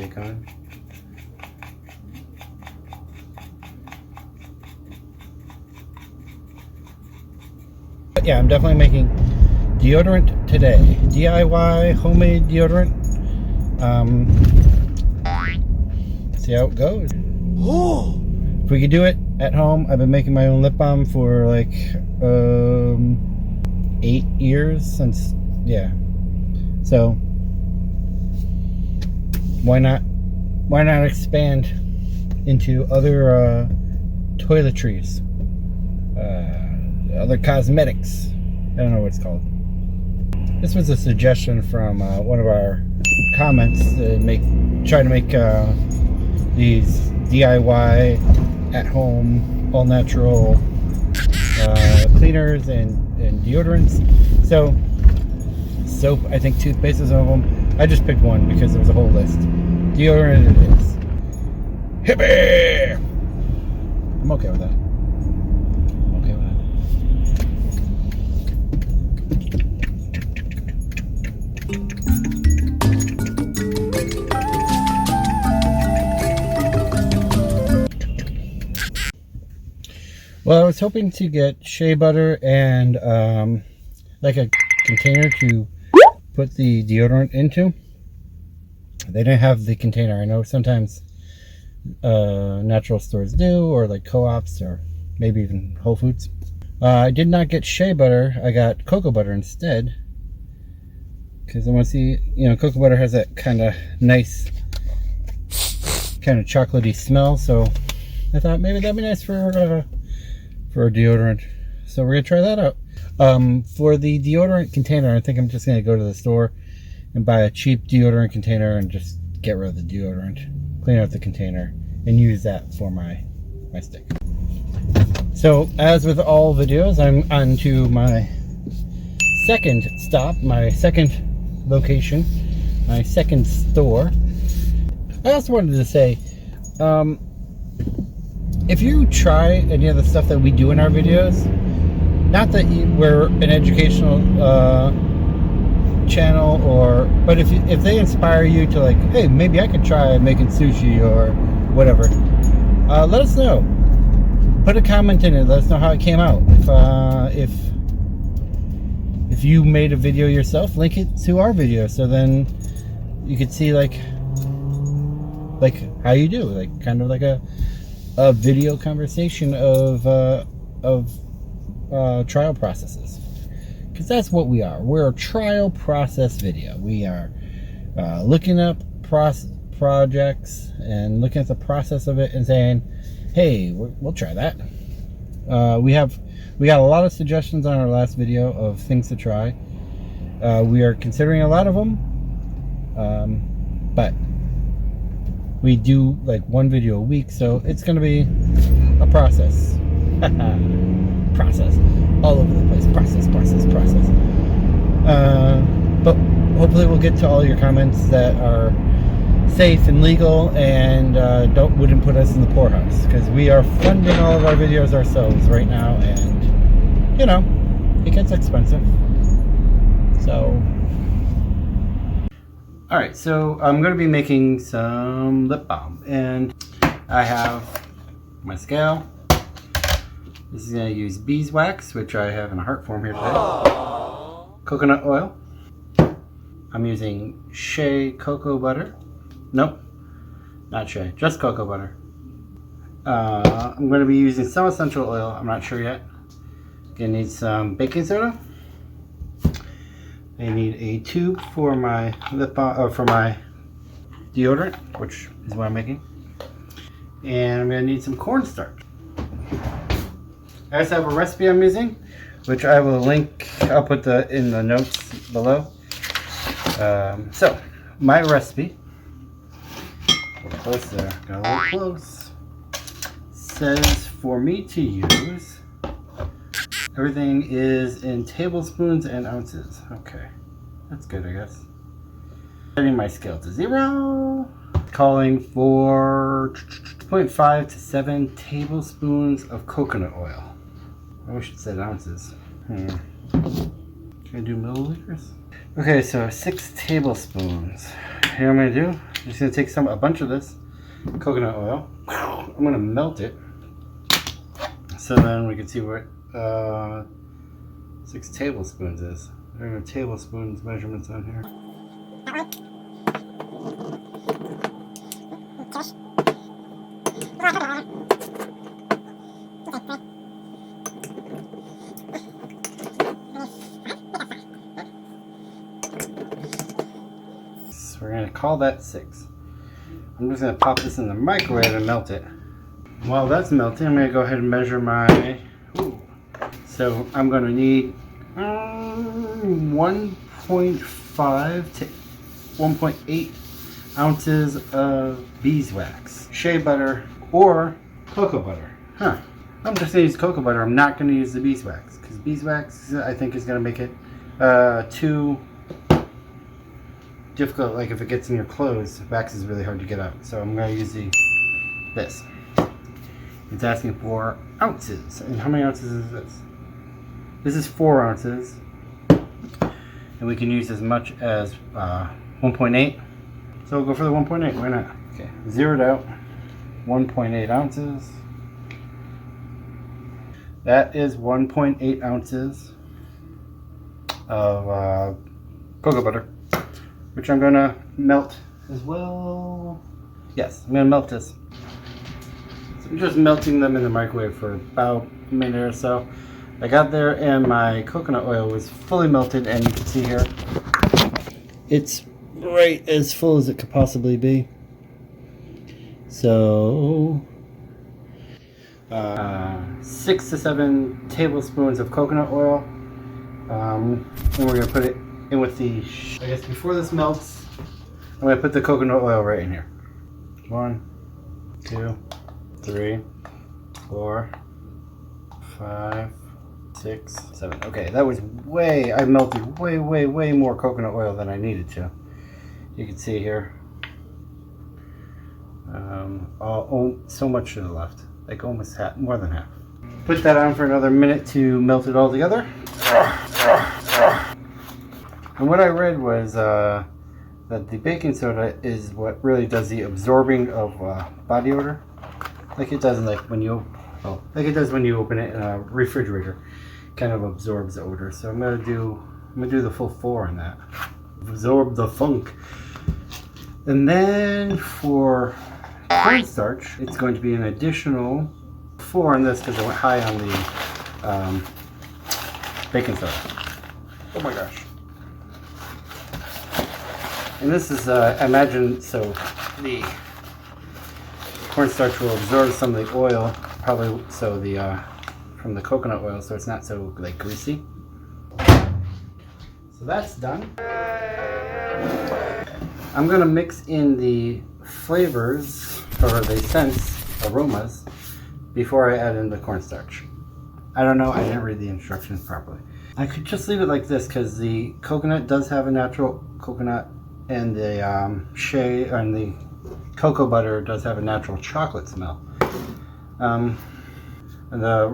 take on. But yeah, I'm definitely making deodorant today. DIY homemade deodorant. See how it goes. Oh! If we could do it at home, I've been making my own lip balm for like 8 years since, yeah. So why not expand into other toiletries, other cosmetics. I don't know what it's called. This was a suggestion from one of our comments to try to make these DIY at home all natural cleaners and deodorants. So soap, I think toothpaste is one of them. I just picked one because there was a whole list. Deodorant it is. Hippie! I'm okay with that. I'm okay with that. Well, I was hoping to get shea butter and like a container to put the deodorant into. They didn't have the container. I know sometimes natural stores do, or like co-ops, or maybe even Whole Foods. I did not get shea butter. I got cocoa butter instead, because I want to see, cocoa butter has that kind of nice, kind of chocolatey smell. So I thought maybe that'd be nice for a deodorant. So we're gonna try that out. For the deodorant container, I think I'm just gonna go to the store and buy a cheap deodorant container and just get rid of the deodorant, clean out the container, and use that for my stick. So as with all videos, I'm on to my second stop, my second location, my second store. I also wanted to say, if you try any of the stuff that we do in our videos, not that we're an educational channel, but if they inspire you to, like, hey, maybe I could try making sushi or whatever, let us know. Put a comment in it. Let us know how it came out. If you made a video yourself, link it to our video, so then you could see like how you do, like kind of like a video conversation of trial processes, because that's what we are. We're a trial process video. We are looking up projects and looking at the process of it and saying, hey, we'll try that. We got a lot of suggestions on our last video of things to try. We are considering a lot of them, but we do like one video a week, so it's going to be a process. Process all over the place. Process. But hopefully we'll get to all your comments that are safe and legal and wouldn't put us in the poorhouse, because we are funding all of our videos ourselves right now, and it gets expensive. So alright, so I'm going to be making some lip balm, and I have my scale. This is going to use beeswax, which I have in a heart form here today. Aww. Coconut oil. I'm using shea cocoa butter. Nope, not shea, just cocoa butter. I'm going to be using some essential oil. I'm not sure yet. Gonna need some baking soda. I need a tube for my lip balm, or for my deodorant, which is what I'm making. And I'm going to need some cornstarch. I also have a recipe I'm using, which I will link. I'll put in the notes below. So my recipe, close there, got a little close, says for me to use, everything is in tablespoons and ounces. Okay, that's good, I guess. Setting my scale to 0, calling for 2.5 to 7 tablespoons of coconut oil. I wish it said ounces. Can I do milliliters? Okay, so 6 tablespoons. Here I'm going to do just gonna take a bunch of this coconut oil. I'm gonna melt it. So then we can see what 6 tablespoons is. There are tablespoons measurements on here. So we're gonna call that 6. I'm just gonna pop this in the microwave and melt it. While that's melting, I'm gonna go ahead and measure my. So I'm gonna need 1.5 to 1.8 ounces of beeswax, shea butter, or cocoa butter. I'm just gonna use cocoa butter. I'm not gonna use the beeswax because beeswax I think is gonna make it too difficult. Like if it gets in your clothes, wax is really hard to get out. So I'm gonna use this. It's asking for ounces. And how many ounces is this? This is 4 ounces. And we can use as much as 1.8. So we'll go for the 1.8. Why not? Okay, zeroed out. 1.8 ounces. That is 1.8 ounces of cocoa butter, which I'm going to melt as well. Yes, I'm going to melt this. I'm just melting them in the microwave for about a minute or so. I got there and my coconut oil was fully melted, and you can see here it's right as full as it could possibly be. So 6 to 7 tablespoons of coconut oil, and we're going to put it in with the, I guess before this melts, I'm going to put the coconut oil right in here. 1, 2, 3, 4, 5, 6, 7. Okay, that was I melted way more coconut oil than I needed to. You can see here. So much to the left, like almost half, more than half. Put that on for another minute to melt it all together. And what I read was that the baking soda is what really does the absorbing of body odor. Like it does when you open it in a refrigerator. Kind of absorbs the odor. So I'm gonna do the full 4 on that. Absorb the funk. And then for cornstarch, it's going to be an additional 4 on this because I went high on the baking soda. Oh my gosh. And this is, I imagine, so the cornstarch will absorb some of the oil, probably so from the coconut oil, so it's not so like greasy. So that's done. I'm gonna mix in the flavors or the scents, aromas, before I add in the cornstarch. I don't know, I didn't read the instructions properly. I could just leave it like this because the coconut does have a natural coconut, and the shea and the cocoa butter does have a natural chocolate smell. And the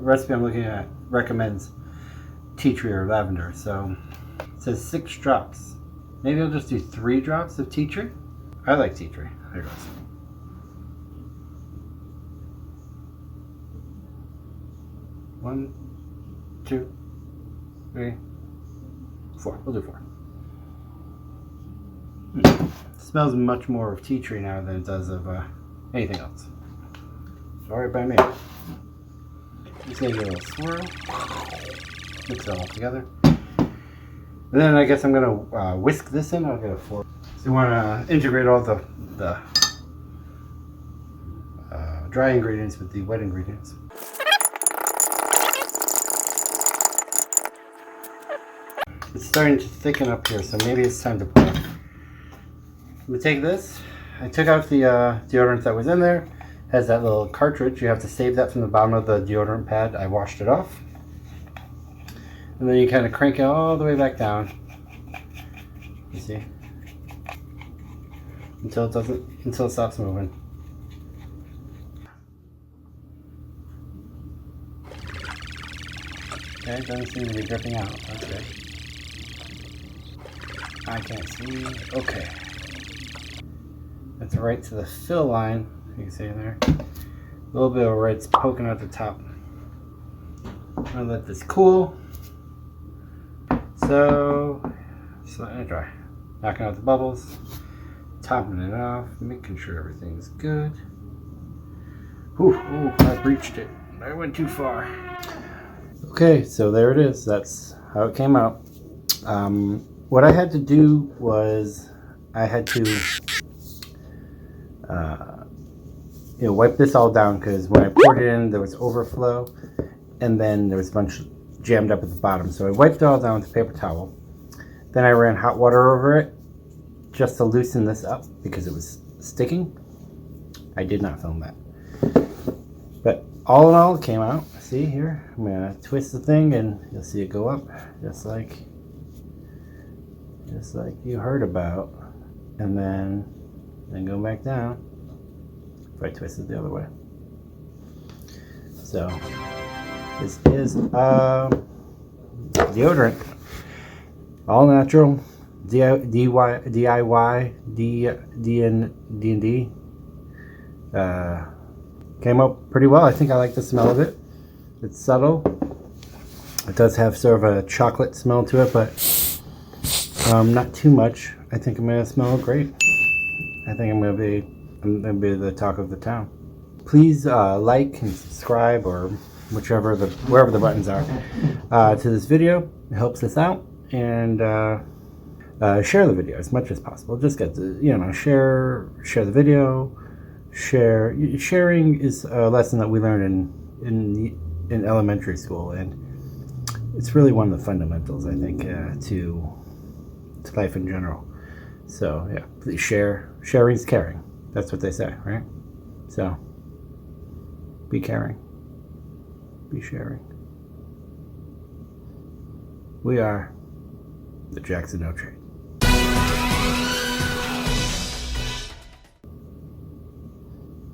recipe I'm looking at recommends tea tree or lavender, so it says 6 drops. Maybe I'll just do 3 drops of tea tree. I like tea tree. There it goes. One, 2, 3, 4. We'll do 4. It smells much more of tea tree now than it does of anything else. Alright by me. Just gonna give it a little swirl. Mix it all together. And then I guess I'm gonna whisk this in. I'll get a fork. So you want to integrate all the dry ingredients with the wet ingredients. It's starting to thicken up here, so maybe it's time to pour. I'm gonna take this. I took out the deodorant that was in there. It has that little cartridge. You have to save that from the bottom of the deodorant pad. I washed it off. And then you kind of crank it all the way back down. You see? Until it stops moving. Okay, it doesn't seem to be dripping out. That's good. I can't see. Okay. It's right to the fill line. You can see there. A little bit of red's poking out the top. I'm gonna let this cool. So, just letting it dry. Knocking out the bubbles, topping it off, making sure everything's good. Ooh, I breached it. I went too far. Okay, so there it is. That's how it came out. What I had to do was I had to wipe this all down, because when I poured it in, there was overflow, and then there was a bunch jammed up at the bottom. So I wiped it all down with a paper towel. Then I ran hot water over it just to loosen this up because it was sticking. I did not film that. But all in all, it came out. See here? I'm going to twist the thing and you'll see it go up just like you heard about. And then go back down if I twist it the other way. So this is deodorant. All natural, DIY, D&D. Came out pretty well. I think I like the smell of it. It's subtle. It does have sort of a chocolate smell to it, but not too much. I think I'm gonna smell great. I think I'm gonna be the talk of the town. Please like and subscribe, or wherever the buttons are, to this video. It helps us out. And share the video as much as possible. Just get to, share the video. Sharing is a lesson that we learned in elementary school, and it's really one of the fundamentals, I think, to life in general. So yeah, please share. Sharing is caring. That's what they say, right? So be caring, be sharing. We are the Jackson No Trade.